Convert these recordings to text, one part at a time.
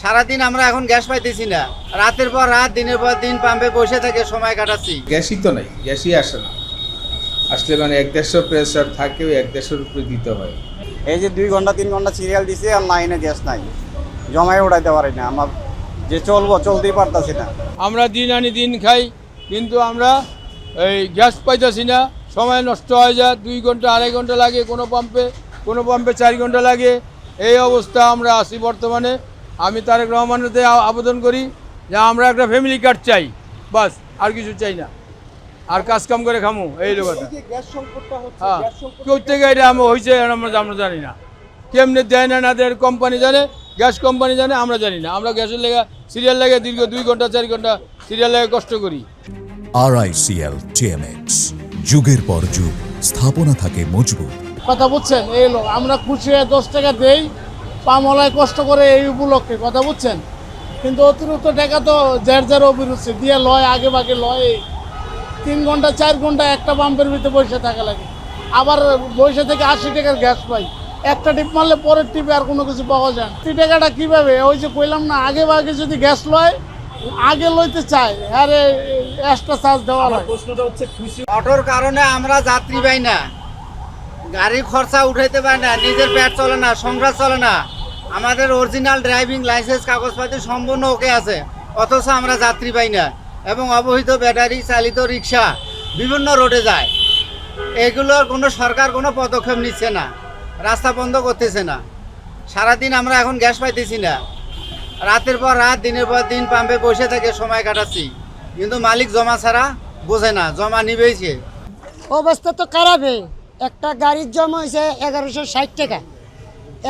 সারাদিন আমরা এখন গ্যাস পাইতেছি না, রাতের পর রাত দিনের পর দিন পাম্পে বসে থেকে সময় কাটাচ্ছি। গ্যাসই তো নাই, গ্যাসই আসে না। আসলে মানে 1-150 প্রেসার থাকেও 1-150 উপরে দিতে হয়। এই যে 2 ঘন্টা 3 ঘন্টা সিরিয়াল দিছে আর লাইনে গ্যাস নাই, জমায় উঠাইতে পারি না। আমার যে চলতেই পারতাছি না। আমরা দিন আনি দিন খাই, কিন্তু আমরা এই গ্যাস পাইতেছি না। সময় নষ্ট হয়ে যায়, 2 ঘন্টা 2.5 ঘন্টা লাগে কোনো পাম্পে 4 ঘন্টা লাগে। এই অবস্থা আমরা আছি বর্তমানে। আমি তারেক রহমানেরতে আবেদন করি যে আমরা একটা ফ্যামিলি কার্ড চাই, বাস, আর কিছু চাই না। আর কাজ কাম করে খামু, এই লোক হ্যাঁ, কেউ থেকে এটা হয়েছে আমরা জানি না। কেমনে দেয় না দেয় কোম্পানি জানে, গ্যাস কোম্পানি জানে, আমরা জানি না। আমরা গ্যাসের লেগে সিরিয়াল লাগে দীর্ঘ 2 ঘন্টা 4 ঘন্টা সিরিয়াল লাগে কষ্ট করি। RICL TMX, যুগের পর যুগ স্থাপনা থাকে মজবুত। কথা বুঝছেন, এই লোক আমরা খুশি হয়ে 10 টাকা দেই, পামলায় কষ্ট করে এই উপলক্ষে, কথা বুঝছেন। কিন্তু অতিরিক্ত টাকা তো যার অভিরুচি দিয়ে লয়, আগে ভাগে লয়। 3 ঘন্টা 4 ঘন্টা একটা পাম্পের ভিতরে বসে থাকা লাগে, আবার বসে থেকে 80 টাকার গ্যাস পাই। একটা টিপ মারলে পরের টিপে আর কোনো কিছু পাওয়া যায় না। 30 টাকাটা কীভাবে, ওই যে কইলাম না, আগে ভাগে যদি গ্যাস লয়, আগে লইতে চায়, আরে এক্সট্রা চার্জ দেওয়া হয়। অটোর কারণে আমরা যাত্রী পাই না, গাড়ি খরচা উঠাইতে পারি না, নিজের পেট চলে না, সংসার চলে না। আমাদের অরিজিনাল ড্রাইভিং লাইসেন্স কাগজপাতি সম্পূর্ণ ওকে আছে, অথচ আমরা যাত্রী পাই না। এবং অবৈধ ব্যাটারি চালিত রিক্সা বিভিন্ন রোডে যায়, এগুলোর কোনো সরকার কোনো পদক্ষেপ নিচ্ছে না, রাস্তা বন্ধ করতেছে না। সারাদিন আমরা এখন গ্যাস পাইতেছি না, রাতের পর রাত দিনের পর দিন পাম্পে বসে থেকে সময় কাটাচ্ছি। কিন্তু মালিক জমা ছাড়া বোঝে না, জমা নিবেইছে। অবস্থা তো খারাপে। একটা গাড়ির জমা হয়েছে 1160 টাকা,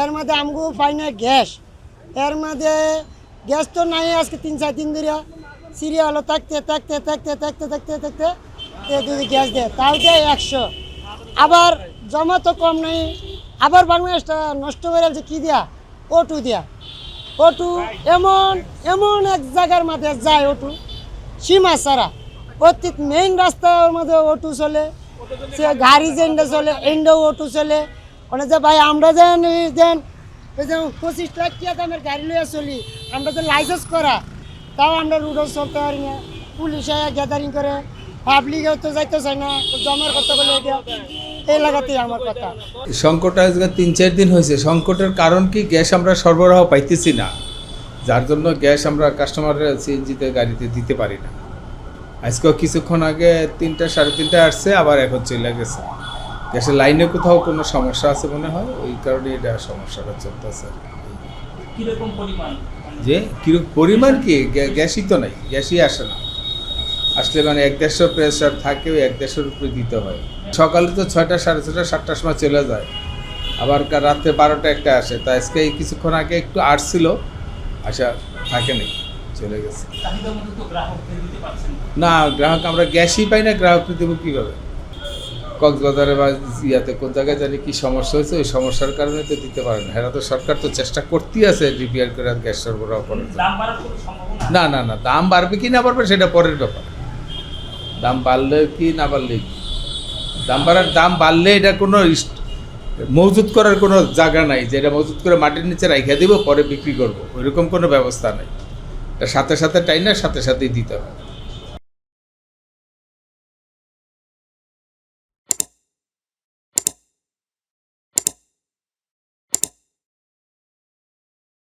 এর মধ্যে আমগো পাই না গ্যাস। এর মধ্যে গ্যাস তো নাই, আজকে 3-4 দিন ধরে সিরিয়ালও থাকতে যদি গ্যাস দেয় তাও দেয় 100। আবার জমা তো কম নাই, আবার বাংলাদেশটা নষ্ট করে আছে কী দিয়া, অটো দিয়া। অটো এমন এক জায়গার মধ্যে যায়, অটো সীমা ছাড়া অতীত মেইন রাস্তার মধ্যে অটো চলে, সে গাড়ি যেটা চলে এন্ডাও অটো চলে। মানে যে ভাই আমরা যেন 25 লাখ টাকা দামের গাড়ি লইয়া চলি, আমরা তো লাইসেন্স করা, তাও আমরা রুটও চলতে পারি না। পুলিশে গ্যাদারিং করে, পাবলিকেও তো যাইতে চাই না, জমার কথা বলে এই লাগাতেই আমার কথা। সংকট আজকে 3-4 দিন হয়েছে। সংকটের কারণ কি, গ্যাস আমরা সরবরাহ পাইতেছি না, যার জন্য গ্যাস আমরা কাস্টমারের সিএনজিতে গাড়িতে দিতে পারি না। আজকেও কিছুক্ষণ আগে 3টা 3:30 আসছে, আবার এখন চলে গেছে। গ্যাসের লাইনে কোথাও কোনো সমস্যা আছে মনে হয়, ওই কারণে এটা সমস্যাটা চলতেছে। যে কিরকম পরিমাণ কি, গ্যাসই তো নাই, গ্যাসই আসে না। আসলে মানে 1-150 প্রেসার থাকেও 1-150 উপরে দিতে হয়। সকালে তো 6টা 6:30 7টার সময় চলে যায়, আবার রাত্রে 12টা 1টা আসে। তা আজকে এই কিছুক্ষণ আগে একটু আসছিল, আসা থাকে নেই, চলে গেছে। না, গ্রাহক আমরা গ্যাসই পাই না, গ্রাহককে দেবো কীভাবে? কক্সবাজারে বা ইয়াতে কোন জায়গায় জানি কি সমস্যা হয়েছে, ওই সমস্যার কারণে তো দিতে পারে না। এরা তো সরকার তো চেষ্টা করতেই আছে রিপেয়ার করে গ্যাস সরবরাহ করার জন্য। না, দাম বাড়বে কি না বাড়বে সেটা পরের ব্যাপার। দাম বাড়লে কি না বাড়লে কি, দাম বাড়লে এটা কোনো মজুত করার কোনো জায়গা নাই যে এটা মজুত করে মাটির নিচে রাইখা দিব পরে বিক্রি করবো, ওইরকম কোনো ব্যবস্থা নেই। এটা সাথে সাথে টাইনার সাথে সাথেই দিতে হয়।